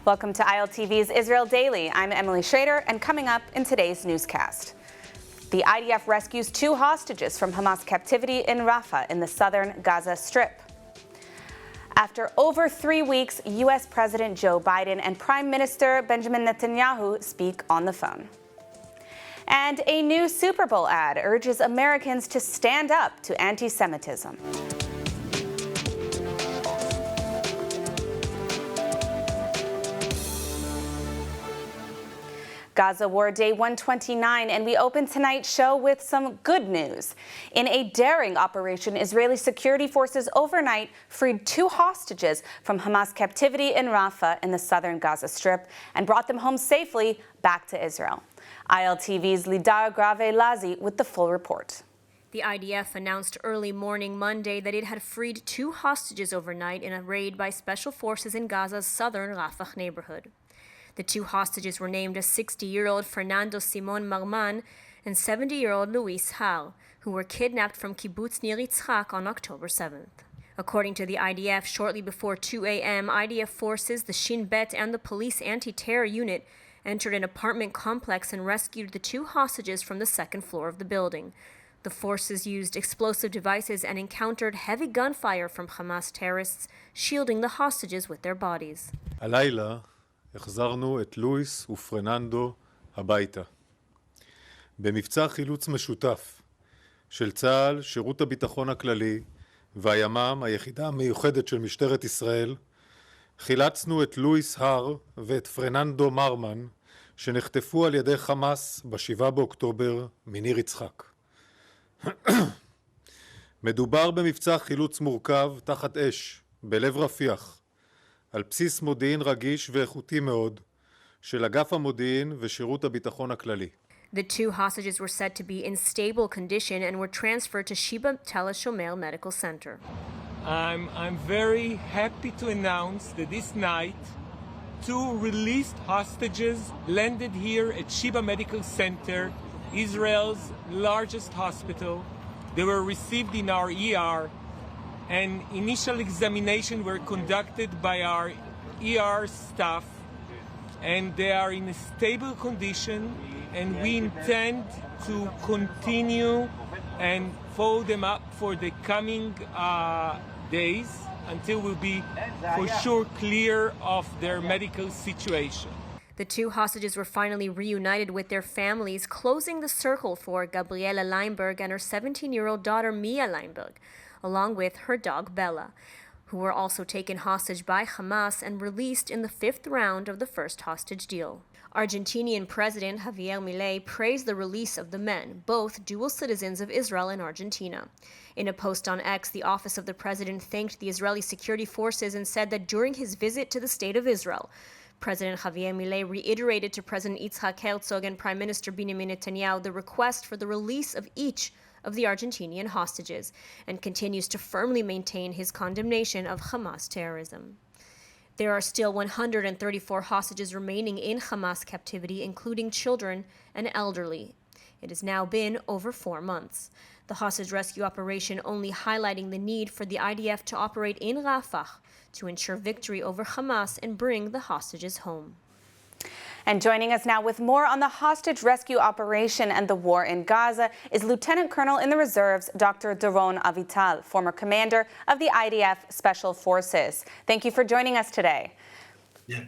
Welcome to ILTV's Israel Daily. I'm Emily Schrader, and coming up in today's newscast. The IDF rescues 2 hostages from Hamas captivity in Rafah in the southern Gaza Strip. After over 3 weeks, U.S. President Joe Biden and Prime Minister Benjamin Netanyahu speak on the phone. And a new Super Bowl ad urges Americans to stand up to anti-Semitism. Gaza War Day 129, and we open tonight's show with some good news. In a daring operation, Israeli security forces overnight freed 2 hostages from Hamas captivity in Rafah in the southern Gaza Strip and brought them home safely back to Israel. ILTV's Lidar Grave-Lazi with the full report. The IDF announced early morning Monday that it had freed 2 hostages overnight in a raid by special forces in Gaza's southern Rafah neighborhood. The 2 hostages were named as 60-year-old Fernando Simon Marman and 70-year-old Luis Har, who were kidnapped from Kibbutz Nir Yitzchak on October 7th. According to the IDF, shortly before 2 a.m., IDF forces, the Shin Bet, and the police anti-terror unit entered an apartment complex and rescued the 2 hostages from the second floor of the building. The forces used explosive devices and encountered heavy gunfire from Hamas terrorists, shielding the hostages with their bodies. הלילה החזרנו את לואיס ופרננדו הביתה. במבצע חילוץ משותף של צה"ל, שירות הביטחון הכללי והימ"מ, היחידה המיוחדת של משטרת ישראל, חילצנו את לואיס הר ואת פרננדו מרמן, שנחטפו על ידי חמאס ב-7 באוקטובר מניר יצחק. מדובר במבצע חילוץ מורכב תחת אש, בלב רפיח, על בסיס מודיעין רגיש ואיכותי מאוד של אגף המודיעין ושירות הביטחון הכללי. The 2 hostages were said to be in stable condition and were transferred to Sheba Tel Aviv Medical Center. I'm very happy to announce that this night 2 released hostages landed here at Sheba Medical Center, Israel's largest hospital. They were received in our ER, and initial examination were conducted by our ER staff, and they are in a stable condition, and we intend to continue and follow them up for the coming days until we'll be for sure clear of their medical situation. The 2 hostages were finally reunited with their families, closing the circle for Gabriela Leinberg and her 17-year-old daughter Mia Leinberg, along with her dog Bella, who were also taken hostage by Hamas and released in the 5th round of the first hostage deal. Argentinian President Javier Milei praised the release of the men, both dual citizens of Israel and Argentina. In a post on X, the office of the president thanked the Israeli security forces and said that during his visit to the State of Israel, President Javier Milei reiterated to President Yitzhak Herzog and Prime Minister Benjamin Netanyahu the request for the release of each of the Argentinian hostages, and continues to firmly maintain his condemnation of Hamas terrorism. There are still 134 hostages remaining in Hamas captivity, including children and elderly. It has now been over 4 months. The hostage rescue operation only highlighting the need for the IDF to operate in Rafah to ensure victory over Hamas and bring the hostages home. And joining us now with more on the hostage rescue operation and the war in Gaza is Lieutenant Colonel in the Reserves, Dr. Donon Avital, former commander of the IDF Special Forces. Thank you for joining us today. Yeah,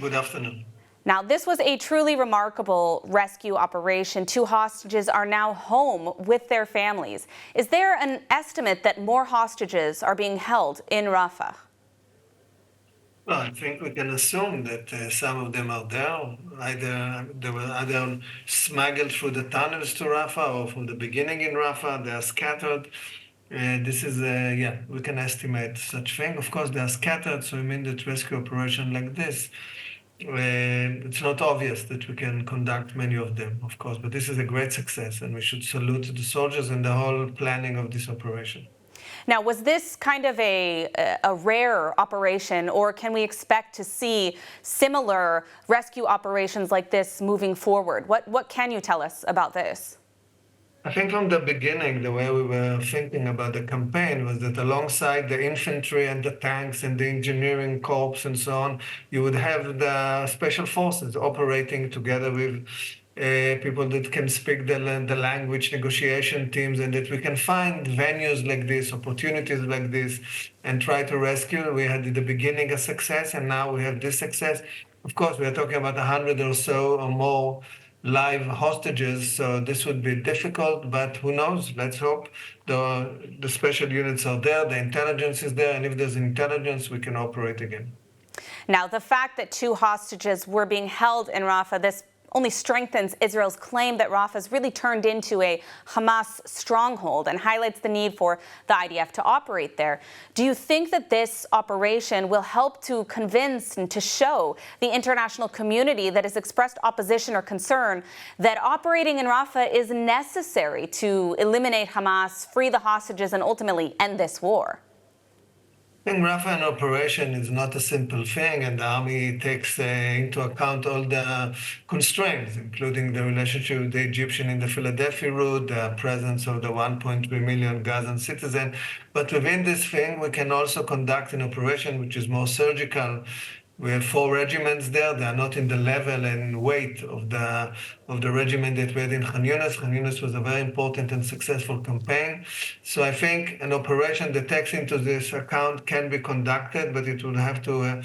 good afternoon. Now, this was a truly remarkable rescue operation. 2 hostages are now home with their families. Is there an estimate that more hostages are being held in Rafah? Well, I think we can assume that some of them are there. Either they were either smuggled through the tunnels to Rafah or from the beginning in Rafah. They are scattered. This is, we can estimate such thing. Of course, they are scattered, so I mean that rescue operation like this, it's not obvious that we can conduct many of them, of course, but this is a great success, and we should salute the soldiers and the whole planning of this operation. Now, was this kind of a rare operation, or can we expect to see similar rescue operations like this moving forward? What can you tell us about this? I think from the beginning, the way we were thinking about the campaign was that alongside the infantry and the tanks and the engineering corps and so on, you would have the special forces operating together with people that can speak the language, negotiation teams, and that we can find venues like this, opportunities like this, and try to rescue. We had at the beginning a success, and now we have this success. Of course, we are talking about 100 or so or more live hostages, so this would be difficult, but who knows? Let's hope the special units are there, the intelligence is there, and if there's intelligence, we can operate again. Now, the fact that 2 hostages were being held in Rafah, this only strengthens Israel's claim that Rafah has really turned into a Hamas stronghold and highlights the need for the IDF to operate there. Do you think that this operation will help to convince and to show the international community that has expressed opposition or concern that operating in Rafah is necessary to eliminate Hamas, free the hostages, and ultimately end this war? I think Rafah an operation is not a simple thing, and the army takes into account all the constraints, including the relationship with the Egyptian in the Philadelphia route, the presence of the 1.3 million Gazan citizens. But within this thing, we can also conduct an operation which is more surgical. We have 4 regiments there. They are not in the level and weight of the regiment that we had in Khan Yunis. Khan Yunis was a very important and successful campaign. So I think an operation that takes into this account can be conducted, but it will have to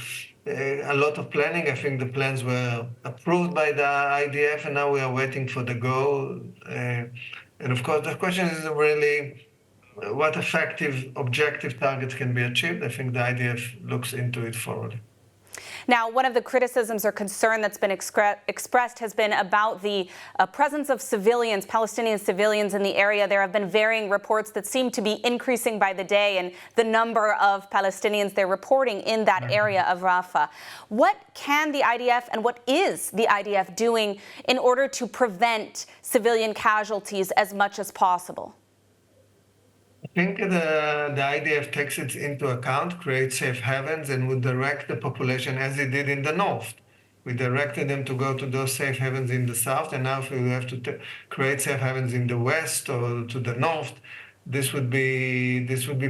a lot of planning. I think the plans were approved by the IDF, and now we are waiting for the go. And of course, the question is really what effective objective targets can be achieved. I think the IDF looks into it forward. Now, one of the criticisms or concern that's been expressed has been about the presence of civilians, Palestinian civilians in the area. There have been varying reports that seem to be increasing by the day, and the number of Palestinians they're reporting in that area of Rafah. What can the IDF and what is the IDF doing in order to prevent civilian casualties as much as possible? I think the IDF takes it into account, creates safe havens, and would direct the population as it did in the north. We directed them to go to those safe havens in the south, and now if we have to create safe havens in the west or to the north, this would be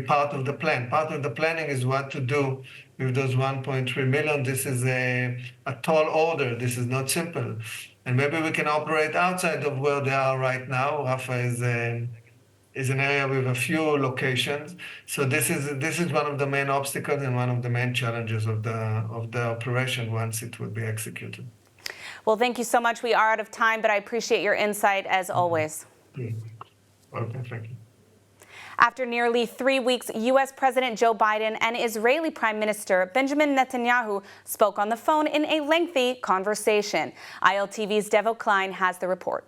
part of the plan. Part of the planning is what to do with those 1.3 million. This is a tall order. This is not simple. And maybe we can operate outside of where they are right now. Rafah is an area with a few locations. So this is one of the main obstacles and one of the main challenges of the operation once it would be executed. Well, thank you so much. We are out of time, but I appreciate your insight as always. Okay, thank you. After nearly 3 weeks, U.S. President Joe Biden and Israeli Prime Minister Benjamin Netanyahu spoke on the phone in a lengthy conversation. ILTV's Devo Klein has the report.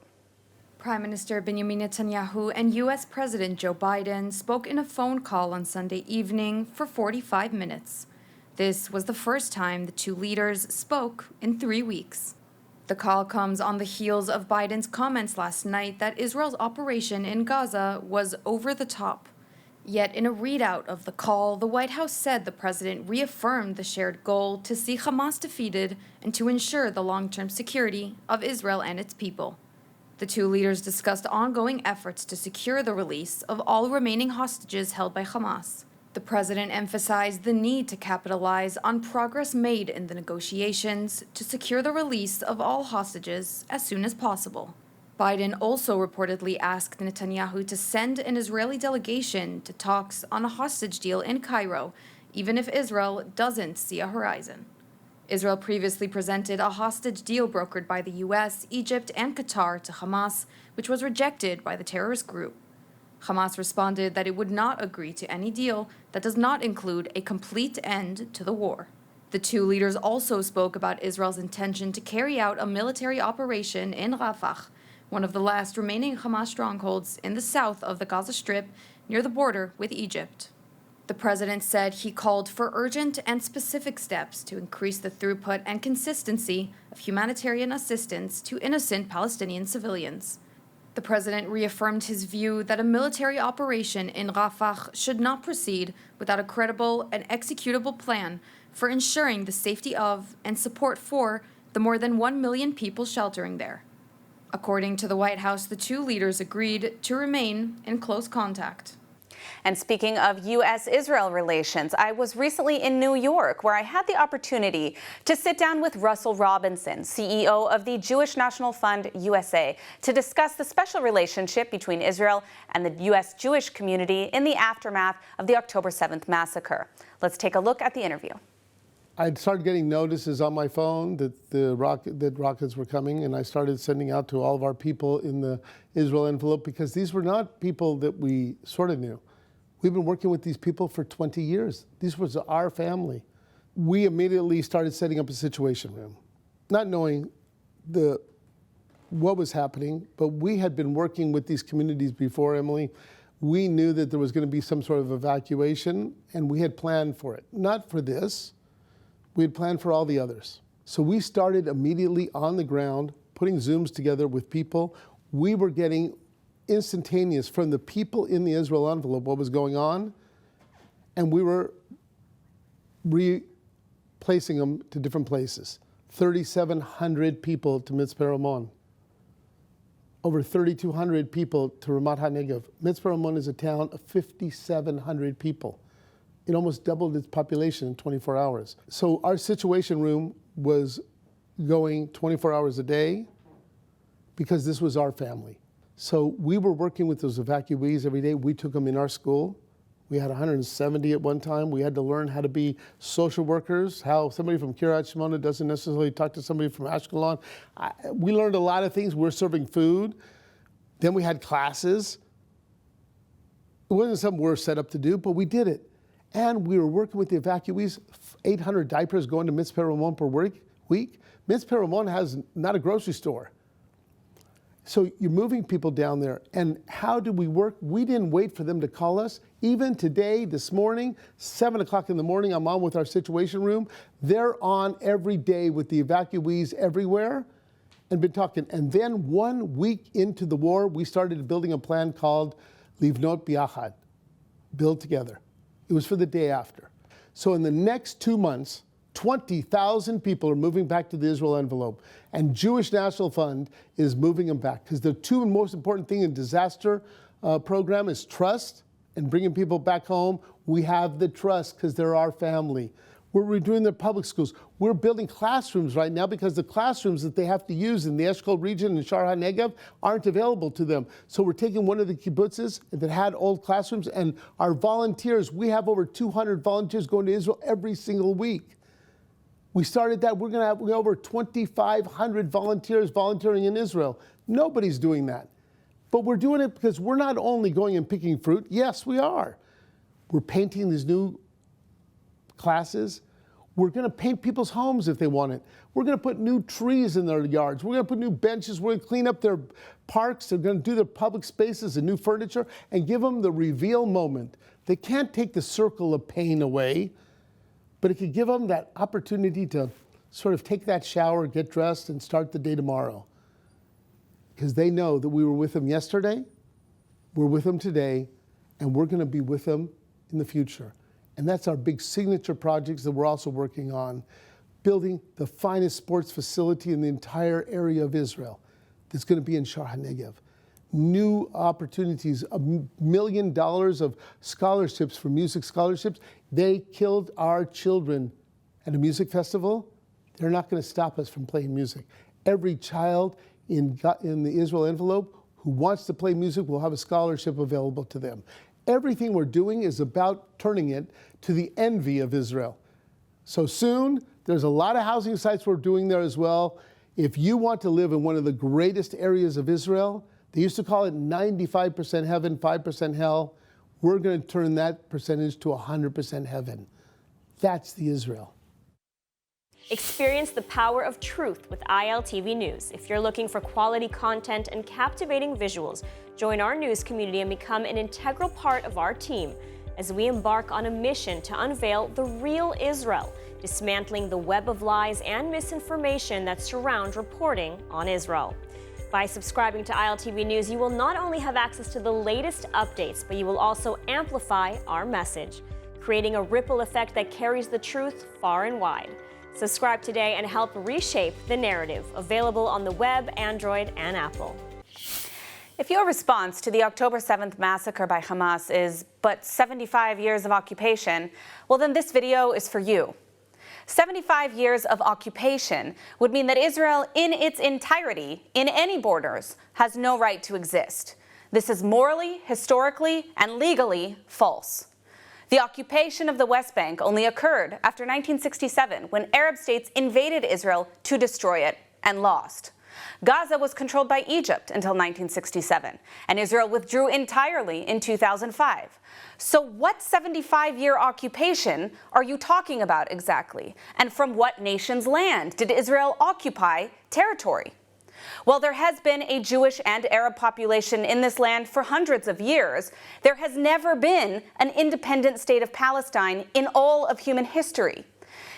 Prime Minister Benjamin Netanyahu and U.S. President Joe Biden spoke in a phone call on Sunday evening for 45 minutes. This was the first time the 2 leaders spoke in 3 weeks. The call comes on the heels of Biden's comments last night that Israel's operation in Gaza was over the top. Yet in a readout of the call, the White House said the president reaffirmed the shared goal to see Hamas defeated and to ensure the long-term security of Israel and its people. The 2 leaders discussed ongoing efforts to secure the release of all remaining hostages held by Hamas. The president emphasized the need to capitalize on progress made in the negotiations to secure the release of all hostages as soon as possible. Biden also reportedly asked Netanyahu to send an Israeli delegation to talks on a hostage deal in Cairo, even if Israel doesn't see a horizon. Israel previously presented a hostage deal brokered by the U.S., Egypt, and Qatar to Hamas, which was rejected by the terrorist group. Hamas responded that it would not agree to any deal that does not include a complete end to the war. The 2 leaders also spoke about Israel's intention to carry out a military operation in Rafah, one of the last remaining Hamas strongholds in the south of the Gaza Strip near the border with Egypt. The president said he called for urgent and specific steps to increase the throughput and consistency of humanitarian assistance to innocent Palestinian civilians. The president reaffirmed his view that a military operation in Rafah should not proceed without a credible and executable plan for ensuring the safety of and support for the more than 1 million people sheltering there. According to the White House, the two leaders agreed to remain in close contact. And speaking of U.S.-Israel relations, I was recently in New York, where I had the opportunity to sit down with Russell Robinson, CEO of the Jewish National Fund USA, to discuss the special relationship between Israel and the U.S. Jewish community in the aftermath of the October 7th massacre. Let's take a look at the interview. I'd started getting notices on my phone that rockets were coming, and I started sending out to all of our people in the Israel envelope, because these were not people that we sort of knew. We've been working with these people for 20 years. This was our family. We immediately started setting up a situation room, not knowing what was happening, but we had been working with these communities before, Emily. We knew that there was going to be some sort of evacuation, and we had planned for it. Not for this. We had planned for all the others. So we started immediately on the ground, putting Zooms together with people. We were getting instantaneous from the people in the Israel envelope what was going on, and we were replacing them to different places. 3,700 people to Mitzpe Ramon. Over 3,200 people to Ramat HaNegev. Mitzpe Ramon is a town of 5,700 people. It almost doubled its population in 24 hours. So our situation room was going 24 hours a day because this was our family. So we were working with those evacuees every day. We took them in our school. We had 170 at one time. We had to learn how to be social workers, how somebody from Kiryat Shmona doesn't necessarily talk to somebody from Ashkelon. We learned a lot of things. We're serving food. Then we had classes. It wasn't something we were set up to do, but we did it. And we were working with the evacuees, 800 diapers going to Mitzpe Ramon per week. Mitzpe Ramon has not a grocery store. So you're moving people down there. And how did we work? We didn't wait for them to call us. Even today, this morning, 7 o'clock in the morning, I'm on with our situation room. They're on every day with the evacuees everywhere and been talking. And then 1 week into the war, we started building a plan called Livnot Biachad, build together. It was for the day after. So in the next 2 months, 20,000 people are moving back to the Israel envelope, and Jewish National Fund is moving them back, because the two most important things in disaster program is trust and bringing people back home. We have the trust because they're our family. We're redoing their public schools. We're building classrooms right now because the classrooms that they have to use in the Eshkol region and Shar HaNegev aren't available to them. So we're taking one of the kibbutzes that had old classrooms, and our volunteers, we have over 200 volunteers going to Israel every single week. We started that. We're going to have over 2,500 volunteers volunteering in Israel. Nobody's doing that. But we're doing it because we're not only going and picking fruit. Yes, we are. We're painting these new classes. We're going to paint people's homes if they want it. We're going to put new trees in their yards. We're going to put new benches. We're going to clean up their parks. They're going to do their public spaces and new furniture and give them the reveal moment. They can't take the circle of pain away, but it could give them that opportunity to sort of take that shower, get dressed, and start the day tomorrow. Because they know that we were with them yesterday, we're with them today, and we're going to be with them in the future. And that's our big signature projects that we're also working on, building the finest sports facility in the entire area of Israel that's going to be in Shar HaNegev. New opportunities, $1 million of scholarships for music scholarships. They killed our children at a music festival. They're not going to stop us from playing music. Every child in the Israel envelope who wants to play music will have a scholarship available to them. Everything we're doing is about turning it to the envy of Israel. So soon, there's a lot of housing sites we're doing there as well. If you want to live in one of the greatest areas of Israel, they used to call it 95% heaven, 5% hell. We're going to turn that percentage to 100% heaven. That's the Israel. Experience the power of truth with ILTV News. If you're looking for quality content and captivating visuals, join our news community and become an integral part of our team as we embark on a mission to unveil the real Israel, dismantling the web of lies and misinformation that surround reporting on Israel. By subscribing to ILTV News, you will not only have access to the latest updates, but you will also amplify our message, creating a ripple effect that carries the truth far and wide. Subscribe today and help reshape the narrative. Available on the web, Android, and Apple. If your response to the October 7th massacre by Hamas is but 75 years of occupation, well then this video is for you. 75 years of occupation would mean that Israel in its entirety, in any borders, has no right to exist. This is morally, historically, and legally false. The occupation of the West Bank only occurred after 1967, when Arab states invaded Israel to destroy it and lost. Gaza was controlled by Egypt until 1967, and Israel withdrew entirely in 2005. So what 75-year occupation are you talking about exactly? And from what nation's land did Israel occupy territory? Well, there has been a Jewish and Arab population in this land for hundreds of years. There has never been an independent state of Palestine in all of human history.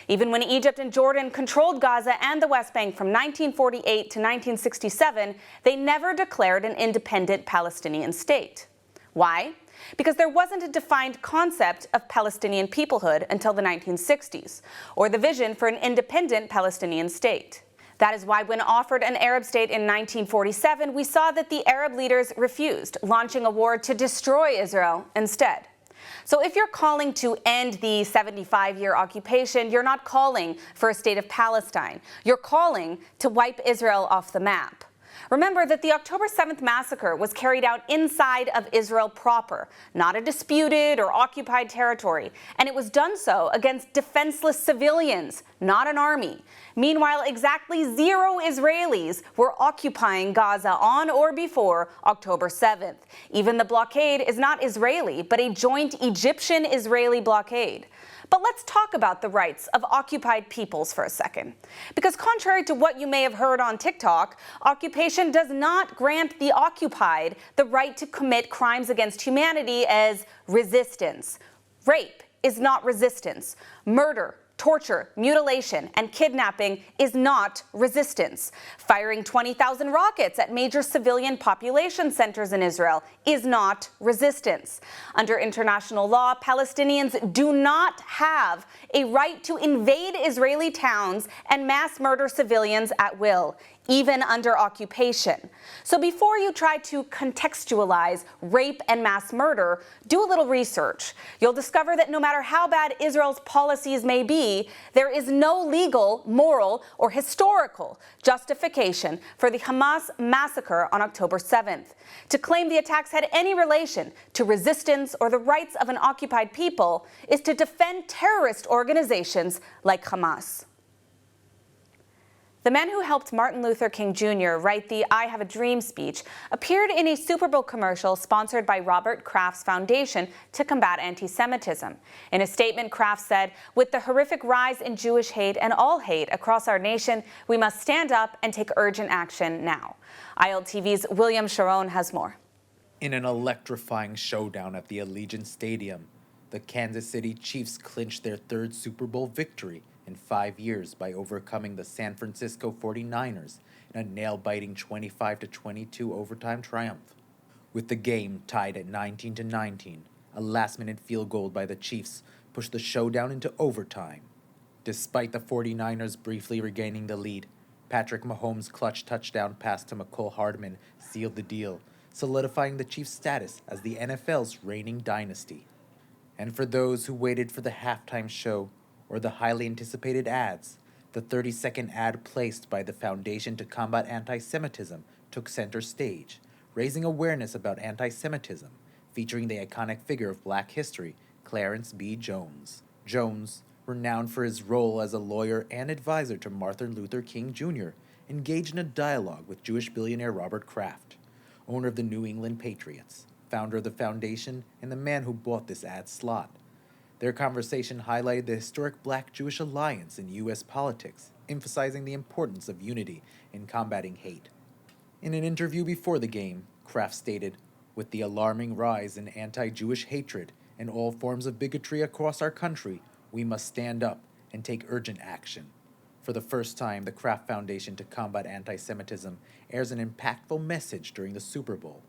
Even when Egypt and Jordan controlled Gaza and the West Bank from 1948 to 1967, they never declared an independent Palestinian state. Why? Because there wasn't a defined concept of Palestinian peoplehood until the 1960s, or the vision for an independent Palestinian state. That is why when offered an Arab state in 1947, we saw that the Arab leaders refused, launching a war to destroy Israel instead. So if you're calling to end the 75-year occupation, you're not calling for a state of Palestine. You're calling to wipe Israel off the map. Remember that the October 7th massacre was carried out inside of Israel proper, not a disputed or occupied territory, and it was done so against defenseless civilians, not an army. Meanwhile, exactly 0 Israelis were occupying Gaza on or before October 7th. Even the blockade is not Israeli, but a joint Egyptian-Israeli blockade. But let's talk about the rights of occupied peoples for a second. Because contrary to what you may have heard on TikTok, occupation does not grant the occupied the right to commit crimes against humanity as resistance. Rape is not resistance. Murder, torture, mutilation, and kidnapping is not resistance. Firing 20,000 rockets at major civilian population centers in Israel is not resistance. Under international law, Palestinians do not have a right to invade Israeli towns and mass murder civilians at will, even under occupation. So before you try to contextualize rape and mass murder, do a little research. You'll discover that no matter how bad Israel's policies may be, there is no legal, moral, or historical justification for the Hamas massacre on October 7th. To claim the attacks had any relation to resistance or the rights of an occupied people is to defend terrorist organizations like Hamas. The man who helped Martin Luther King Jr. write the I Have a Dream speech appeared in a Super Bowl commercial sponsored by Robert Kraft's foundation to combat anti-Semitism. In a statement, Kraft said, "With the horrific rise in Jewish hate and all hate across our nation, we must stand up and take urgent action now." ILTV's William Sharon has more. In an electrifying showdown at the Allegiant Stadium, the Kansas City Chiefs clinched their 3rd Super Bowl victory in 5 years by overcoming the San Francisco 49ers in a nail-biting 25-22 overtime triumph. With the game tied at 19-19, a last-minute field goal by the Chiefs pushed the showdown into overtime. Despite the 49ers briefly regaining the lead, Patrick Mahomes' clutch touchdown pass to McCole Hardman sealed the deal, solidifying the Chiefs' status as the NFL's reigning dynasty. And for those who waited for the halftime show or the highly anticipated ads, the 30-second ad placed by the Foundation to Combat Anti-Semitism took center stage, raising awareness about anti-Semitism, featuring the iconic figure of Black history, Clarence B. Jones. Jones, renowned for his role as a lawyer and advisor to Martin Luther King Jr., engaged in a dialogue with Jewish billionaire Robert Kraft, owner of the New England Patriots, founder of the foundation, and the man who bought this ad slot. Their conversation highlighted the historic Black-Jewish alliance in U.S. politics, emphasizing the importance of unity in combating hate. In an interview before the game, Kraft stated, "With the alarming rise in anti-Jewish hatred and all forms of bigotry across our country, we must stand up and take urgent action." For the first time, the Kraft Foundation to Combat Anti-Semitism airs an impactful message during the Super Bowl,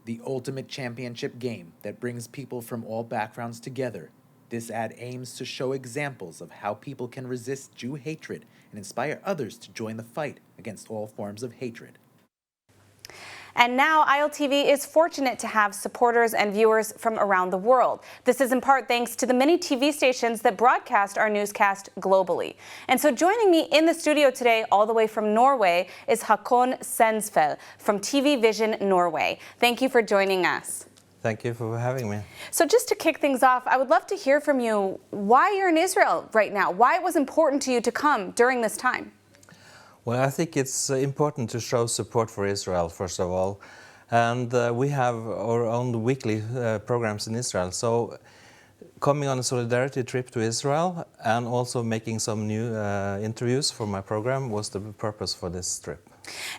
the ultimate championship game that brings people from all backgrounds together This ad aims to show examples of how people can resist Jew hatred and inspire others to join the fight against all forms of hatred. And now ILTV is fortunate to have supporters and viewers from around the world. This is in part thanks to the many TV stations that broadcast our newscast globally. And so joining me in the studio today, all the way from Norway, is Håkon Sensfeld from TV Vision Norway. Thank you for joining us. Thank you for having me. So just to kick things off, I would love to hear from you why you're in Israel right now, why it was important to you to come during this time. Well, I think it's important to show support for Israel, first of all. And we have our own weekly programs in Israel. So coming on a solidarity trip to Israel and also making some new interviews for my program was the purpose for this trip.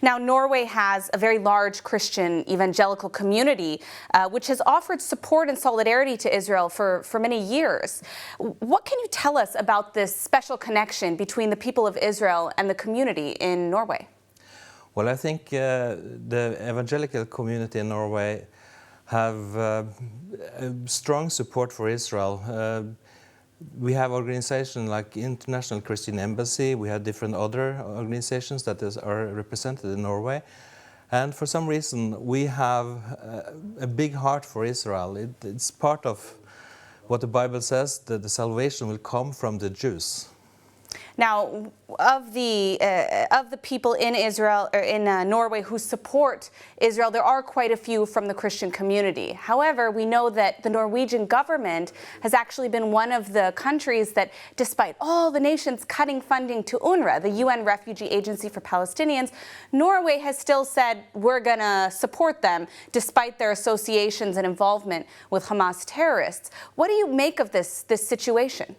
Now, Norway has a very large Christian evangelical community, which has offered support and solidarity to Israel for many years. What can you tell us about this special connection between the people of Israel and the community in Norway? Well, I think the evangelical community in Norway have a strong support for Israel. We have organizations like International Christian Embassy, we have different other organizations that are represented in Norway. And for some reason, we have a big heart for Israel. It's part of what the Bible says, that the salvation will come from the Jews. Now, of the people in Israel or in Norway who support Israel, there are quite a few from the Christian community. However, we know that the Norwegian government has actually been one of the countries that, despite all the nations cutting funding to UNRWA, the UN Refugee Agency for Palestinians, Norway has still said we're going to support them despite their associations and involvement with Hamas terrorists. What do you make of this situation?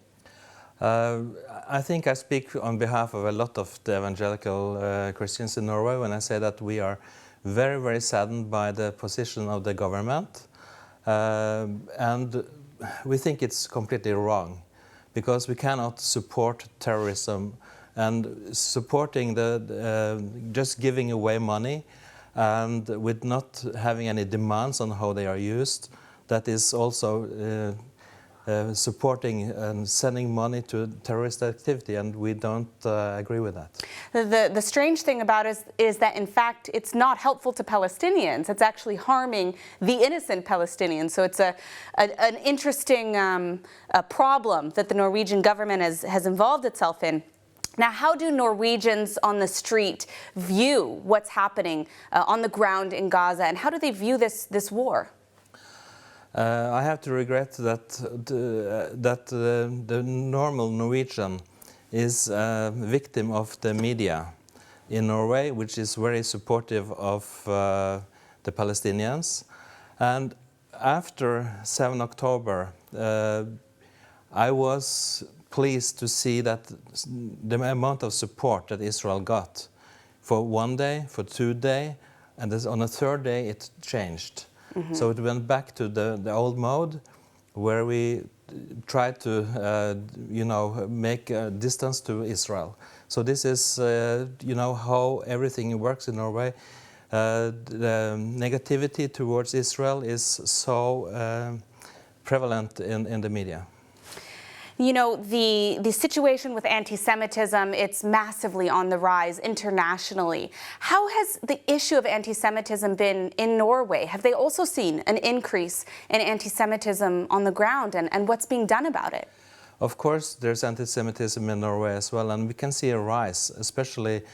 I think I speak on behalf of a lot of the evangelical Christians in Norway when I say that we are very, very saddened by the position of the government. And we think it's completely wrong because we cannot support terrorism and supporting just giving away money and with not having any demands on how they are used. That is also supporting and sending money to terrorist activity, and we don't agree with that. The strange thing about it is that, in fact, it's not helpful to Palestinians. It's actually harming the innocent Palestinians. So it's an interesting problem that the Norwegian government has involved itself in. Now, how do Norwegians on the street view what's happening on the ground in Gaza, and how do they view this war? I have to regret that the normal Norwegian is a victim of the media in Norway, which is very supportive of the Palestinians. And after 7 October, I was pleased to see that the amount of support that Israel got for 1 day, for 2 days, and on the 3rd day it changed. Mm-hmm. So it went back to the old mode, where we tried to, make a distance to Israel. So this is, how everything works in Norway. The negativity towards Israel is so prevalent in the media. You know, the situation with anti-Semitism, it's massively on the rise internationally. How has the issue of anti-Semitism been in Norway? Have they also seen an increase in anti-Semitism on the ground, and what's being done about it? Of course, there's anti-Semitism in Norway as well, and we can see a rise, especially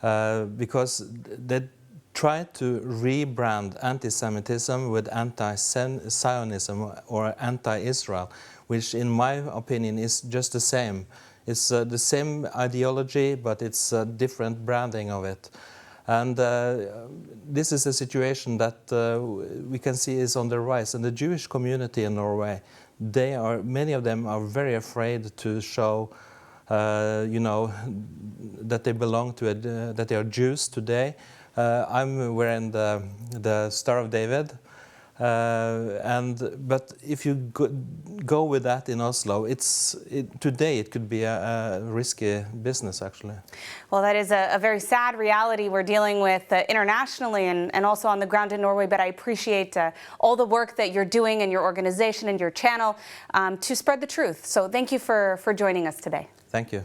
because they try to rebrand anti-Semitism with anti-Zionism or anti-Israel, which in my opinion is just the same. It's the same ideology, but it's a different branding of it. And this is a situation that we can see is on the rise. And the Jewish community in Norway, many of them are very afraid to show, that they belong to that they are Jews today. I'm wearing the Star of David. But if you go with that in Oslo, today it could be a risky business, actually. Well, that is a very sad reality we're dealing with internationally and also on the ground in Norway, but I appreciate all the work that you're doing in your organization and your channel to spread the truth. So thank you for joining us today. Thank you.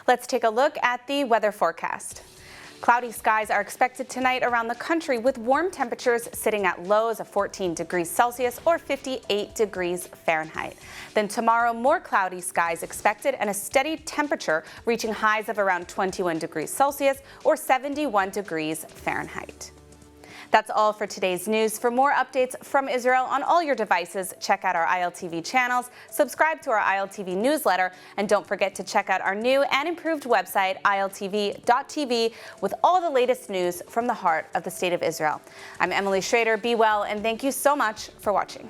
Let's take a look at the weather forecast. Cloudy skies are expected tonight around the country with warm temperatures sitting at lows of 14 degrees Celsius or 58 degrees Fahrenheit. Then tomorrow, more cloudy skies expected and a steady temperature reaching highs of around 21 degrees Celsius or 71 degrees Fahrenheit. That's all for today's news. For more updates from Israel on all your devices, check out our ILTV channels, subscribe to our ILTV newsletter, and don't forget to check out our new and improved website, iltv.tv, with all the latest news from the heart of the State of Israel. I'm Emily Schrader. Be well, and thank you so much for watching.